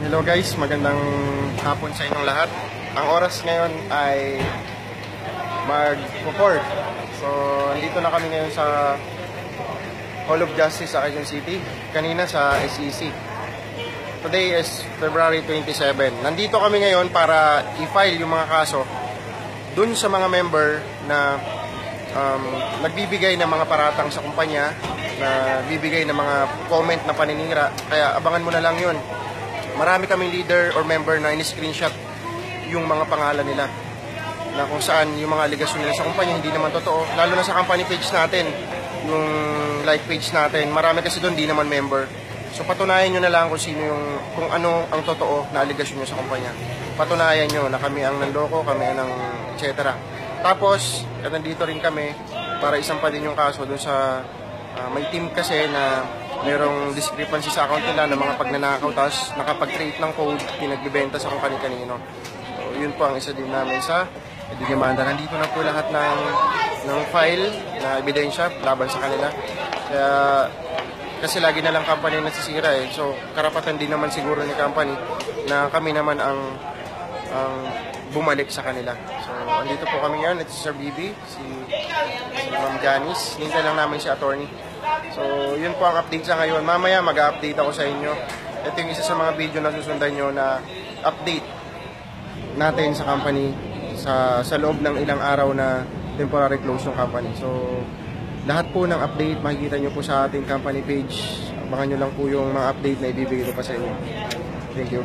Hello guys, magandang hapon sa inyong lahat. Ang oras ngayon ay mag-4. So, andito na kami ngayon sa Hall of Justice sa Quezon City. Kanina sa SEC. Today is February 27. Nandito kami ngayon para i-file yung mga kaso dun sa mga member na nagbibigay ng mga paratang sa kumpanya, na bibigay ng mga comment na paninira. Kaya abangan mo na lang yun. Marami kaming leader or member na in-screenshot yung mga pangalan nila na kung saan yung mga aligasyon nila sa kumpanya hindi naman totoo. Lalo na sa company page natin, yung like page natin, marami kasi doon di naman member. So patunayan nyo na lang kung ano ang totoo na aligasyon nyo sa kumpanya. Patunayan nyo na kami ang nandoko, kami ang etc. Tapos, nandito rin kami para isampahin yung kaso doon sa may team kasi na merong discrepancy sa account nila ng mga pagnanakaw, tapos nakapag-create ng code, pinagbibenta sa kung kani-kanino. So, yun po ang isa din namin sa demanda. Nandito na po lahat ng file na ebidensya laban sa kanila. Kaya, kasi lagi na lang company nasisira eh. So, karapatan din naman siguro ni company na kami naman ang bumalik sa kanila. So, andito po kami ngayon. Ito si Sir Bibi, si Ma'am Janice. Hintay lang namin si attorney. So, yun po ang update sa ngayon. Mamaya mag-update ako sa inyo. Ito yung isa sa mga video na susundan nyo na update natin sa company sa loob ng ilang araw na temporary close ng company. So, lahat po ng update makikita nyo po sa ating company page. Abangan nyo lang po yung mga update na ibibigay ko pa sa inyo. Thank you.